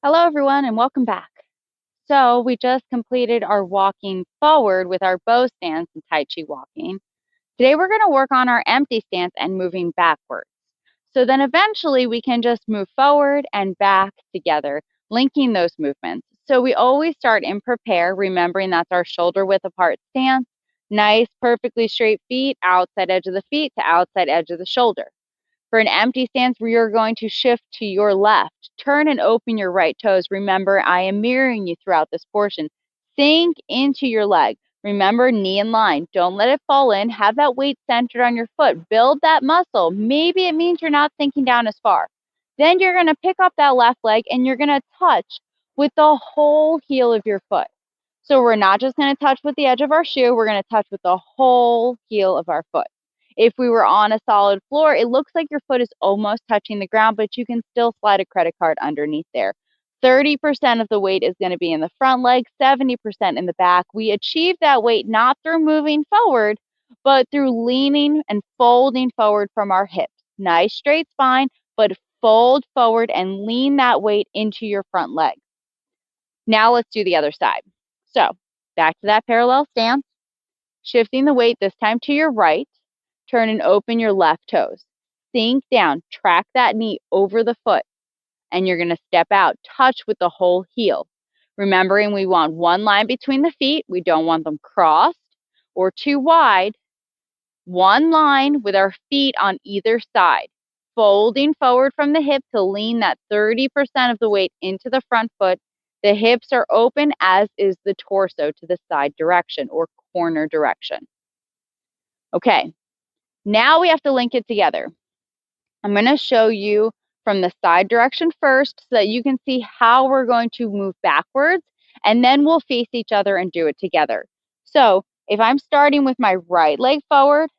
Hello, everyone, and welcome back. So we just completed our walking forward with our bow stance and Tai Chi walking. Today we're going to work on our empty stance and moving backwards. So then eventually we can just move forward and back together, linking those movements. So we always start in prepare, remembering that's our shoulder width apart stance, nice, perfectly straight feet, outside edge of the feet to outside edge of the shoulder. For an empty stance, we are going to shift to your left. Turn and open your right toes. Remember, I am mirroring you throughout this portion. Sink into your leg. Remember, knee in line. Don't let it fall in. Have that weight centered on your foot. Build that muscle. Maybe it means you're not sinking down as far. Then you're going to pick up that left leg and you're going to touch with the whole heel of your foot. So we're not just going to touch with the edge of our shoe. We're going to touch with the whole heel of our foot. If we were on a solid floor, it looks like your foot is almost touching the ground, but you can still slide a credit card underneath there. 30% of the weight is going to be in the front leg, 70% in the back. We achieve that weight not through moving forward, but through leaning and folding forward from our hips. Nice straight spine, but fold forward and lean that weight into your front leg. Now let's do the other side. So back to that parallel stance, shifting the weight this time to your right. Turn and open your left toes. Sink down, track that knee over the foot, and you're going to step out, touch with the whole heel. Remembering we want one line between the feet. We don't want them crossed or too wide. One line with our feet on either side. Folding forward from the hip to lean that 30% of the weight into the front foot. The hips are open, as is the torso, to the side direction or corner direction. Okay, now we have to link it together. I'm going to show you from the side direction first so that you can see how we're going to move backwards, and then we'll face each other and do it together. So if I'm starting with my right leg forward,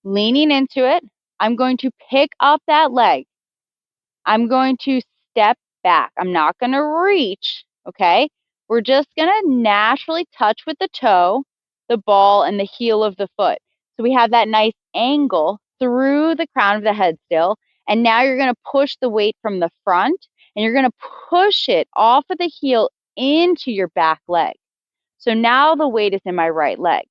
leaning into it, I'm going to pick up that leg. I'm going to step back. I'm not going to reach, okay? We're just going to naturally touch with the toe, the ball, and the heel of the foot. So we have that nice angle through the crown of the head still. And now you're going to push the weight from the front, and you're going to push it off of the heel into your back leg. So now the weight is in my right leg.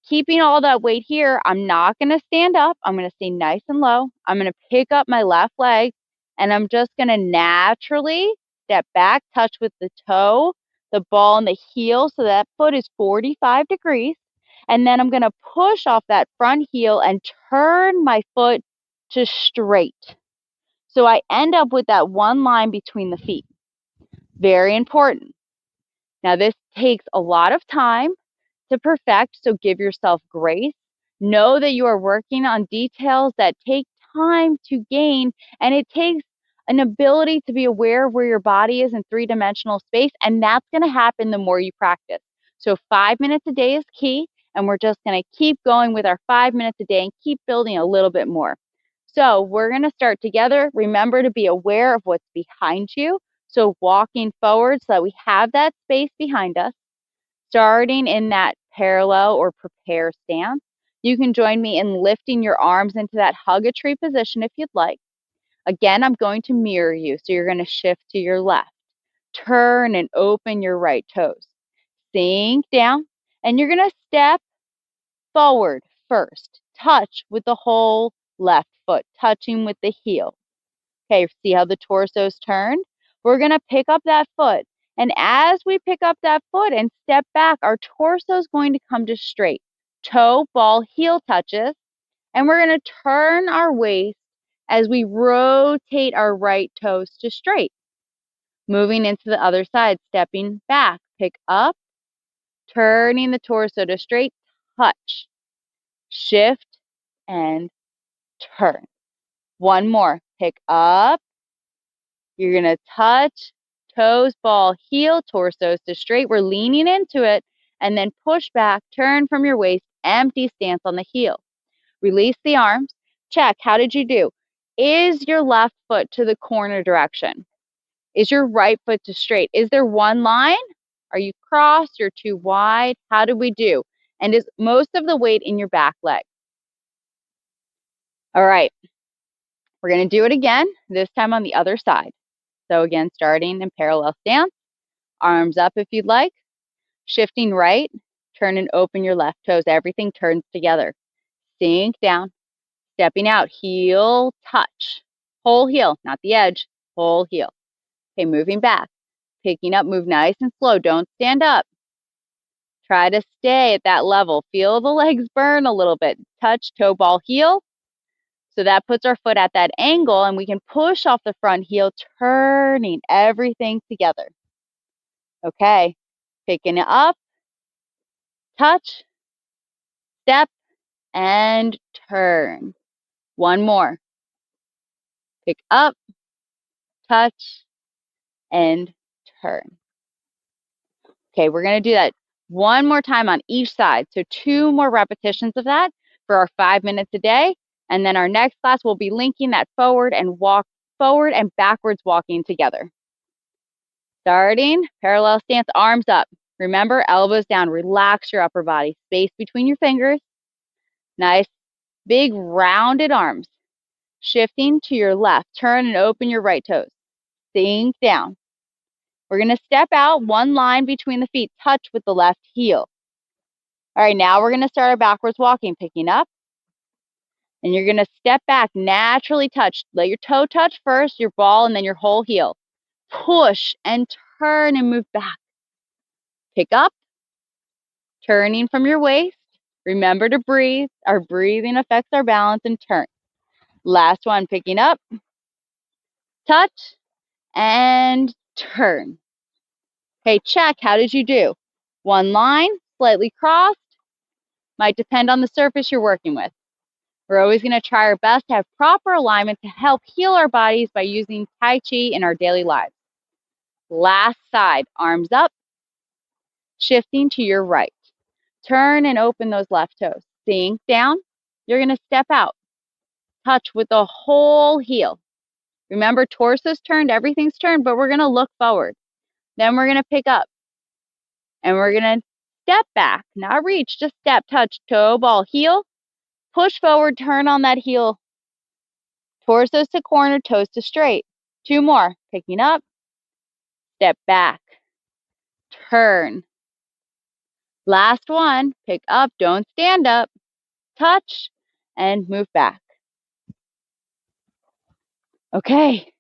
Keeping all that weight here, I'm not going to stand up. I'm going to stay nice and low. I'm going to pick up my left leg, and I'm just going to naturally step back, touch with the toe, the ball, and the heel so that foot is 45 degrees. And then I'm going to push off that front heel and turn my foot to straight. So I end up with that one line between the feet. Very important. Now, this takes a lot of time to perfect, so give yourself grace. Know that you are working on details that take time to gain, and it takes an ability to be aware of where your body is in three-dimensional space, and that's going to happen the more you practice. So 5 minutes a day is key, and we're just going to keep going with our 5 minutes a day and keep building a little bit more. So we're going to start together. Remember to be aware of what's behind you. So walking forward so that we have that space behind us. Starting in that parallel or prepare stance, you can join me in lifting your arms into that hug a tree position if you'd like. Again, I'm going to mirror you, so you're going to shift to your left. Turn and open your right toes. Sink down, and you're going to step forward first. Touch with the whole left foot, touching with the heel. Okay, see how the torso's turned? We're going to pick up that foot. And as we pick up that foot and step back, our torso is going to come to straight. Toe, ball, heel touches. And we're going to turn our waist as we rotate our right toes to straight. Moving into the other side, stepping back. Pick up, turning the torso to straight, touch, shift, and turn. One more. Pick up. You're going to touch, toes, ball, heel, torsos to straight. We're leaning into it. And then push back, turn from your waist, empty stance on the heel. Release the arms. Check. How did you do? Is your left foot to the corner direction? Is your right foot to straight? Is there one line? Are you crossed? You're too wide? How did we do? And is most of the weight in your back leg? All right. We're going to do it again, this time on the other side. So again, starting in parallel stance, arms up if you'd like, shifting right, turn and open your left toes. Everything turns together. Sink down, stepping out, heel, touch. Whole heel, not the edge, whole heel. Okay, moving back, picking up, move nice and slow. Don't stand up. Try to stay at that level. Feel the legs burn a little bit. Touch, toe, ball, heel. So that puts our foot at that angle and we can push off the front heel, turning everything together. Okay, picking it up, touch, step, and turn. One more. Pick up, touch, and turn. Okay, we're going to do that one more time on each side. So 2 more repetitions of that for our 5 minutes a day. And then our next class will be linking that forward and backwards walking together. Starting, parallel stance, arms up. Remember, elbows down. Relax your upper body. Space between your fingers. Nice, big, rounded arms. Shifting to your left. Turn and open your right toes. Sink down. We're going to step out, one line between the feet, touch with the left heel. All right, now we're going to start our backwards walking, picking up. And you're going to step back, naturally touch. Let your toe touch first, your ball, and then your whole heel. Push and turn and move back. Pick up, turning from your waist. Remember to breathe. Our breathing affects our balance, and turn. Last one, picking up, touch, and turn. Okay, check. How did you do? One line, slightly crossed. Might depend on the surface you're working with. We're always going to try our best to have proper alignment to help heal our bodies by using Tai Chi in our daily lives. Last side, arms up, shifting to your right. Turn and open those left toes. Sink down. You're going to step out. Touch with the whole heel. Remember, torso's turned, everything's turned, but we're going to look forward. Then we're going to pick up. And we're going to step back. Not reach, just step, touch, toe, ball, heel. Push forward, turn on that heel. Torsos to corner, toes to straight. 2 more. Picking up, step back, turn. Last one, pick up, don't stand up, touch, and move back. Okay,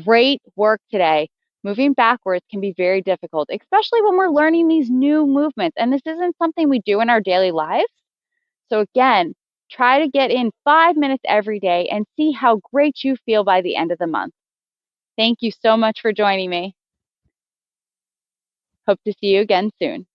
great work today. Moving backwards can be very difficult, especially when we're learning these new movements. And this isn't something we do in our daily lives. So again, try to get in 5 minutes every day and see how great you feel by the end of the month. Thank you so much for joining me. Hope to see you again soon.